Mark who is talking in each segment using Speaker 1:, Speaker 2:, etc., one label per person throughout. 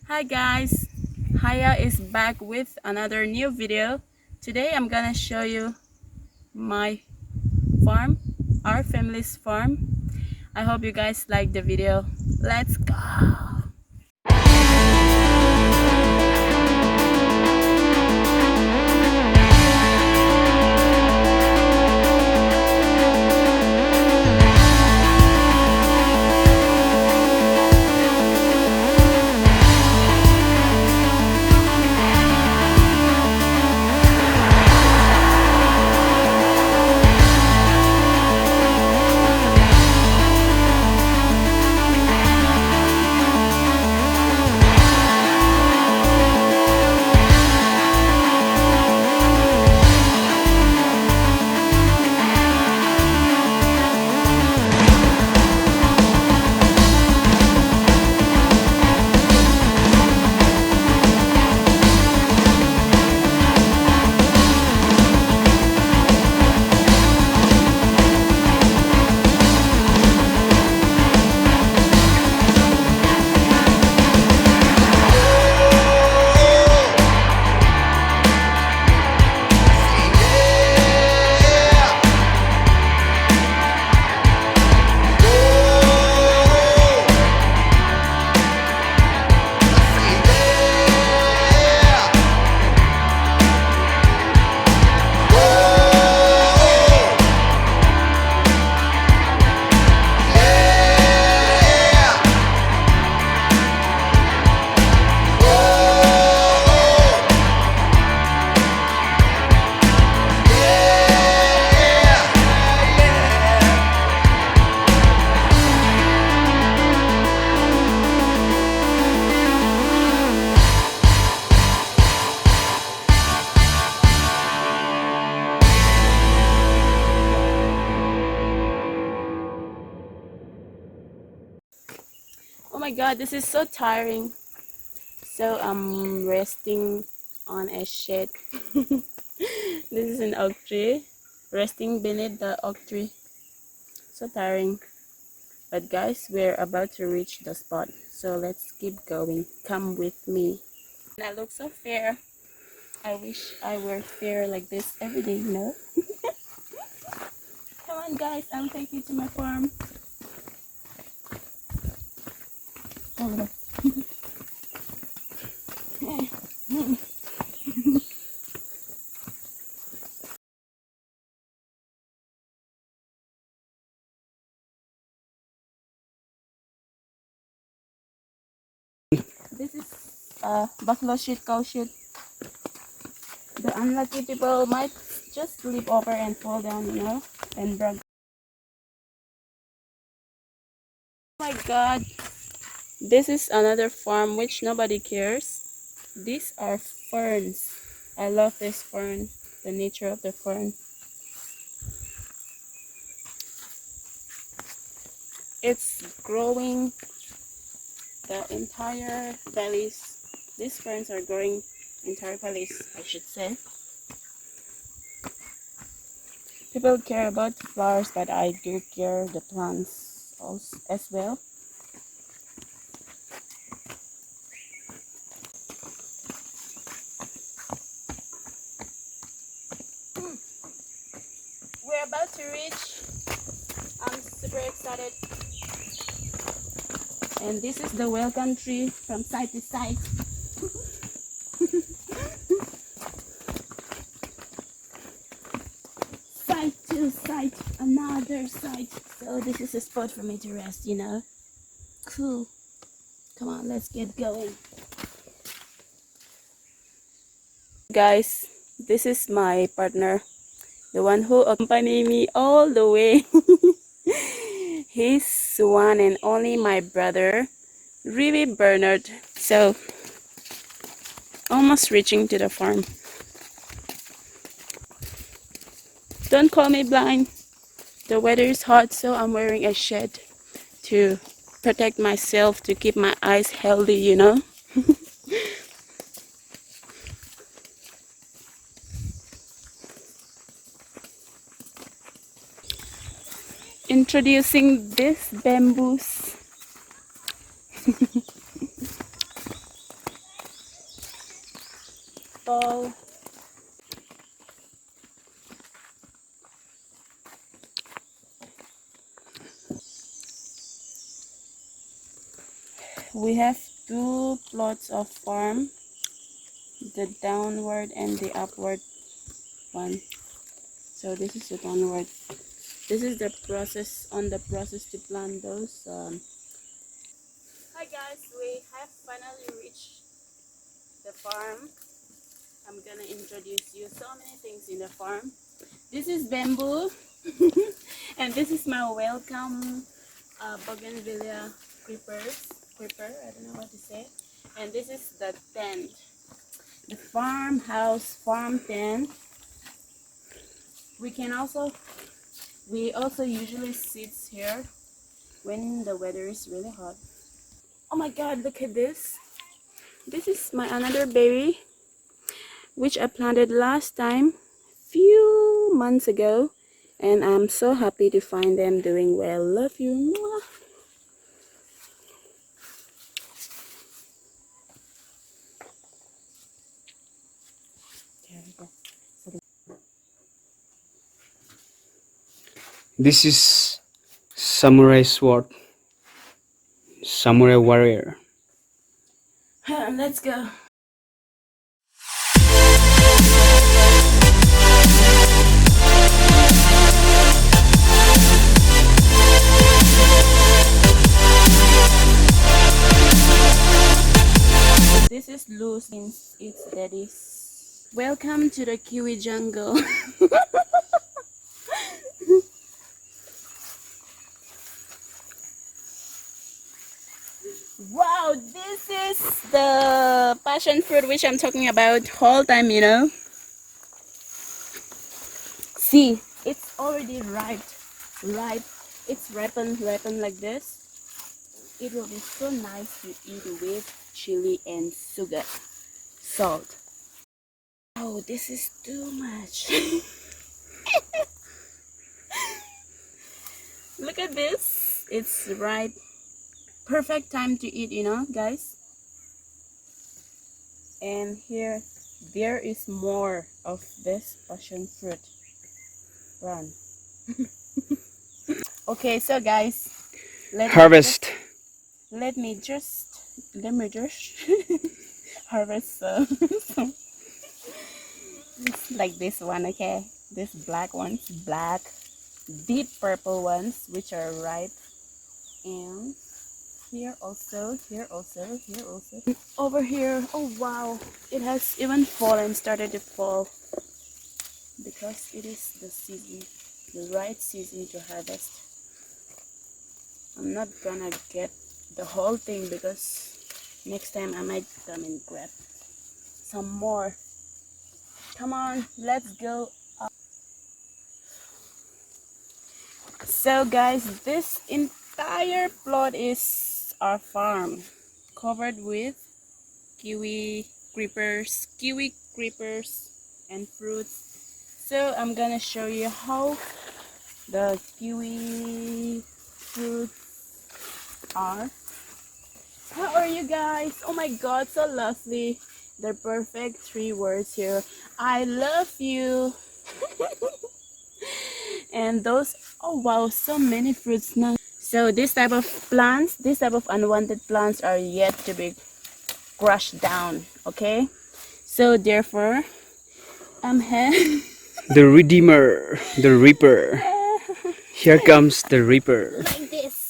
Speaker 1: Hi guys, Haya is back with another new video. Today I'm gonna show you my farm, our family's farm. I hope you guys like the video. Let's go! Oh my god, this is so tiring. So I'm resting on a shed. This is an oak tree. Resting beneath the oak tree. So tiring. But guys, we're about to reach the spot. So let's keep going. Come with me. And I look so fair. I wish I were fair like this every day, you know? Come on guys, I'll take you to my farm. Oh, this is buffalo shit, cow shit. The unlucky people might just sleep over and fall down, you know, and brag. Oh my god, this is another farm which nobody cares. These are ferns. I love this fern, the nature of the fern. It's growing the entire valleys. These ferns are growing entire valleys, I should say. People care about flowers, but I do care the plants also, as well. We're about to reach. I'm super excited. And this is the welcome tree from side to side. Side to side, another side. So this is a spot for me to rest, you know. Cool. Come on, let's get going. Guys, this is my partner, the one who accompanied me all the way. He's one and only my brother, really Bernard. So, almost reaching to the farm. Don't call me blind. The weather is hot, so I'm wearing a shed to protect myself, to keep my eyes healthy, you know. Introducing this bamboos. apple. We have two plots of farm, the downward and the upward one. So this is the downward. This is the process to plant those. Hi guys, we have finally reached the farm. I'm gonna introduce you so many things in the farm. This is bamboo, and this is my welcome bougainvillea creeper. I don't know what to say. And this is the tent, the farm tent. We also usually sit here when the weather is really hot. Oh my God! Look at this. This is my another baby, which I planted last time, few months ago, and I'm so happy to find them doing well. Love you. Mwah.
Speaker 2: This is samurai sword, samurai warrior.
Speaker 1: Let's go. This is loose since it's daddy's. Welcome to the kiwi jungle. Wow, this is the passion fruit which I'm talking about whole time, you know. See, it's already ripe. It's ripened like this. It will be so nice to eat with chili and sugar, salt. Oh, this is too much. Look at this. It's ripe. Perfect time to eat, you know, guys. And here, there is more of this passion fruit. Run. Okay, so guys,
Speaker 2: Harvest.
Speaker 1: let me just harvest some like this one, okay? This black ones, deep purple ones, which are ripe, and here also. Over here, oh wow, it has even fallen, started to fall, because it is the season, the right season to harvest. I'm not gonna get the whole thing because next time I might come and grab some more. Come on, let's go up. So guys, this entire plot is our farm, covered with kiwi creepers and fruits. So I'm gonna show you how the kiwi fruits are. How are you guys? Oh my God, so lovely. The perfect 3 words here. I love you. And those, oh wow, so many fruits now. So this type of plants, this type of unwanted plants are yet to be crushed down, okay? So therefore, I'm here.
Speaker 2: The Redeemer, the Reaper. Here comes the Reaper.
Speaker 1: Like this.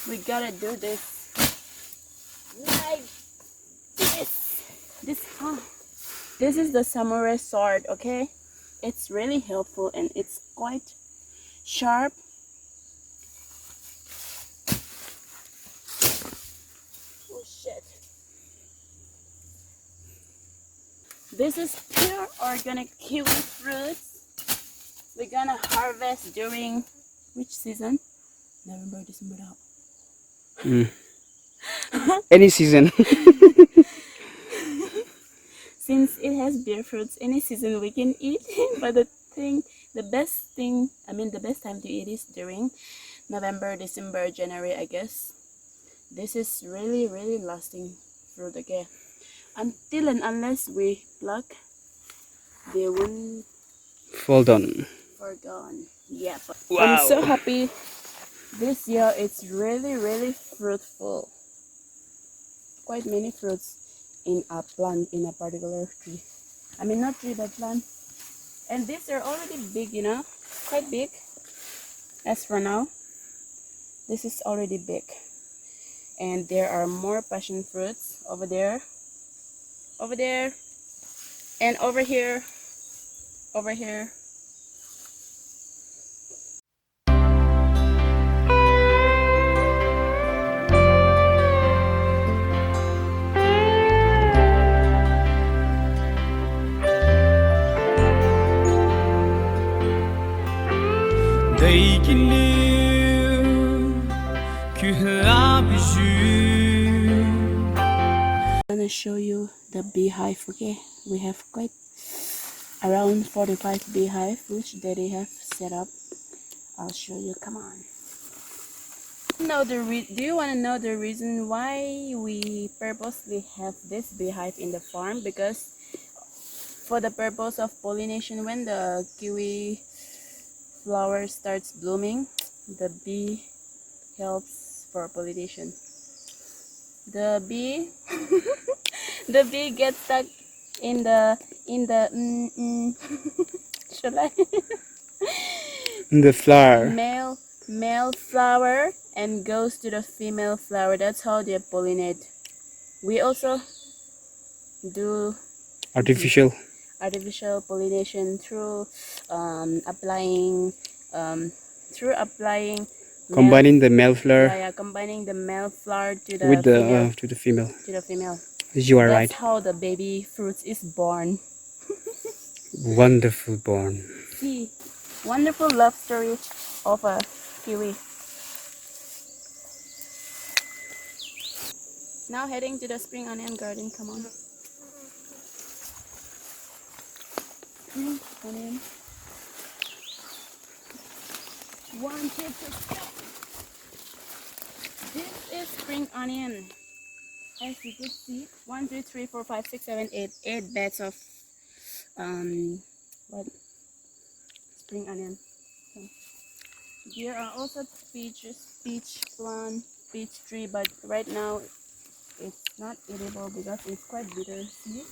Speaker 1: We gotta do this. Like this is the samurai sword, okay? It's really helpful and it's quite sharp. Oh shit. This is pure organic kiwi fruits. We're gonna harvest during which season? November, December.
Speaker 2: Any season.
Speaker 1: Since it has beer fruits, any season we can eat. But the best time to eat is during November, December, January, I guess. This is really lasting fruit, okay? until and unless we pluck, they won't
Speaker 2: Fall down.
Speaker 1: forgone. Yeah, but I'm so
Speaker 2: Wow.
Speaker 1: happy this year. It's really fruitful. Quite many fruits in a plant, in a particular tree. I mean, not tree, but plant. And these are already big, you know, quite big. As for now, this is already big. And there are more passion fruits over there, and over here, over here. I'm gonna show you the beehive. Okay, we have quite around 45 beehive which they have set up. I'll show you. Come on. Do you want to know the reason why we purposely have this beehive in the farm? Because for the purpose of pollination, when the kiwi flower starts blooming, the bee helps for pollination. The bee the bee gets stuck in the should I
Speaker 2: The flower.
Speaker 1: male flower and goes to the female flower. That's how they pollinate. We also do
Speaker 2: Artificial.
Speaker 1: artificial pollination through applying um, male,
Speaker 2: Combining the male flower
Speaker 1: combining the male flower
Speaker 2: with the female.
Speaker 1: to the female.
Speaker 2: You are
Speaker 1: That's
Speaker 2: right.
Speaker 1: how the baby fruits is born.
Speaker 2: Wonderful born.
Speaker 1: See, wonderful love story of a kiwi. Now heading to the spring onion garden. Come on. Spring onion. 1, 2, 3, go. This is spring onion. As you could see, 1, 2, 3, 4, 5, 6, 7, 8. 8 beds of what? Spring onion. There are also peaches, peach plant, peach tree, but right now it's not edible because it's quite bitter. See,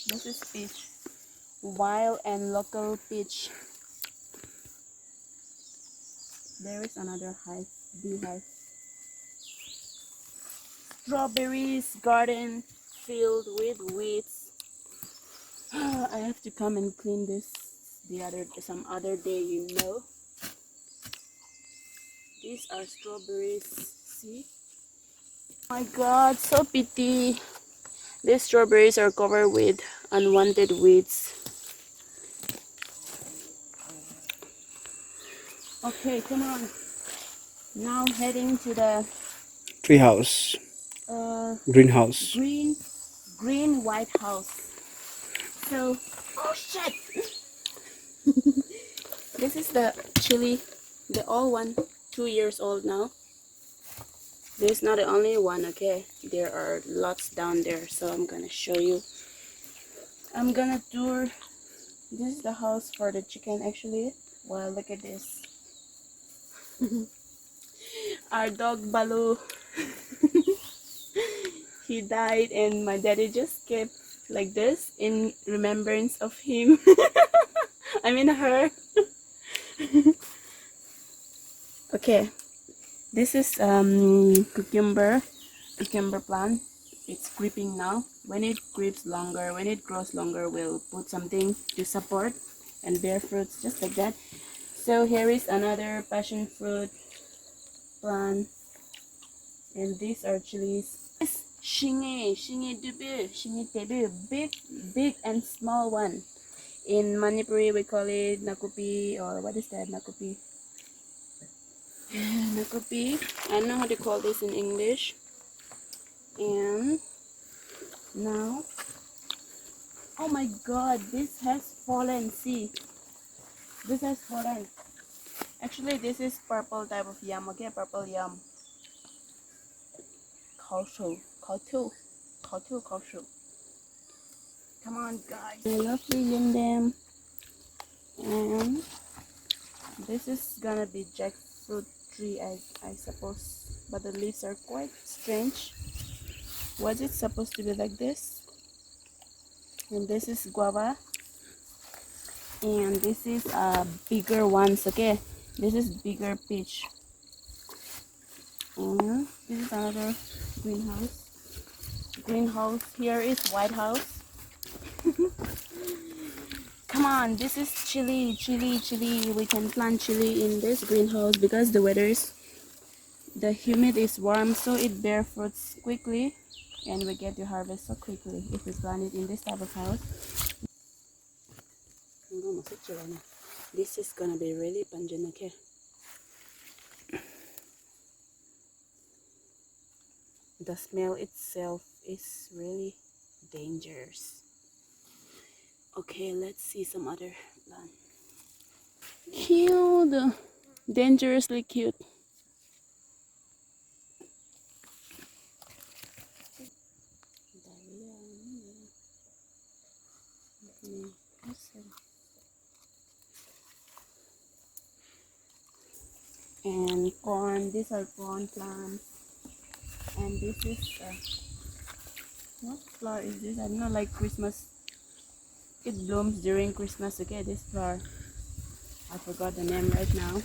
Speaker 1: this is peach, wild and local peach. There is another beehive. Strawberries garden filled with weeds. I have to come and clean this some other day, you know. These are strawberries. See? My God, so pity. These strawberries are covered with unwanted weeds. Okay, come on. Now heading to the
Speaker 2: Treehouse. Greenhouse.
Speaker 1: green white house. So, oh shit! This is the chili, the old one, 2 years old now. This is not the only one, okay? There are lots down there, so I'm gonna show you. I'm gonna tour. This is the house for the chicken actually. Wow, look at this. Our dog Balu. He died and my daddy just kept like this in remembrance of him. I mean her. Okay, this is cucumber plant. It's creeping now. When it creeps longer, when it grows longer, we'll put something to support and bear fruits just like that. So here is another passion fruit plant, and these are chilies. This shinge tebu, big and small one. In Manipur we call it nakupi, or what is that, nakupi? Nakupi. I don't know how to call this in English. And now, oh my God, this has fallen. See, this has fallen. Actually, this is purple type of yam. Okay, purple yam. Kaoshu. Come on, guys. I love feeding them. And this is gonna be jackfruit tree, I suppose. But the leaves are quite strange. Was it supposed to be like this? And this is guava. And this is bigger ones, okay? This is bigger peach. And this is another greenhouse. Greenhouse. Here is White House. Come on, this is chili. We can plant chili in this greenhouse because the humid is warm, so it bear fruits quickly, and we get to harvest so quickly if we plant it in this type of house. This is gonna be really pungent, okay? The smell itself is really dangerous. Okay, let's see some other plant. Cute, dangerously cute. And corn, these are corn plants. And this is what flower is this? I don't know, like Christmas. It blooms during Christmas. Okay, this flower, I forgot the name right now.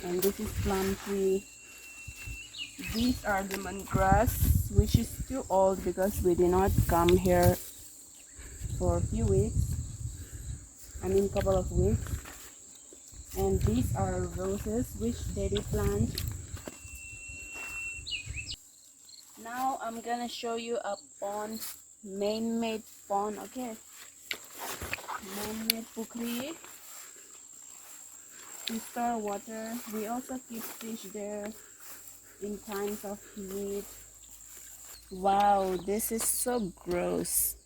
Speaker 1: And this is plum tree. These are lemongrass, which is too old because we did not come here for a few weeks. I mean couple of weeks. And these are roses, which daddy plant. Now I'm gonna show you a pond, man-made pond, okay? Man-made pukri. We store water. We also keep fish there in times of need. Wow, this is so gross.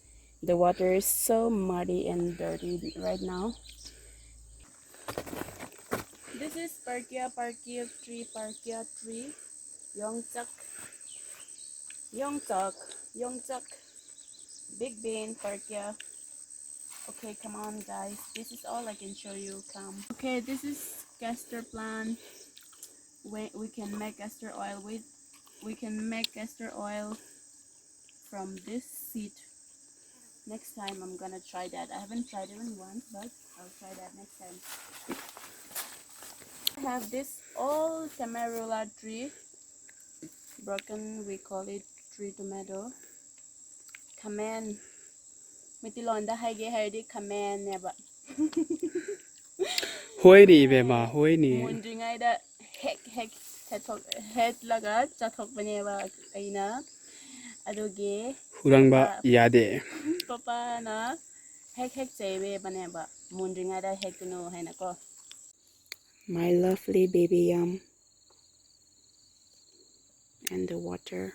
Speaker 1: The water is so muddy and dirty right now. This is parkia tree, yongchak, yongchak, big bean, parkia. Okay, come on, guys. This is all I can show you. Come. Okay, this is castor plant. We can make castor oil with. We can make castor oil from this seed. Next time I'm gonna try that. I haven't tried even once, but I'll try that next time. I have this old tamarula tree. Broken, we call it tree tomato. Kamen. Mitilonda haige haidi kamen neba.
Speaker 2: Hoi ni bema, hoi ni.
Speaker 1: Mundringai da hek head laga chathok baneba aina. Aduge
Speaker 2: Hurangba yade.
Speaker 1: papa na hek chebe baneba. Mundringai da hek no haina ko. My lovely baby yam and the water.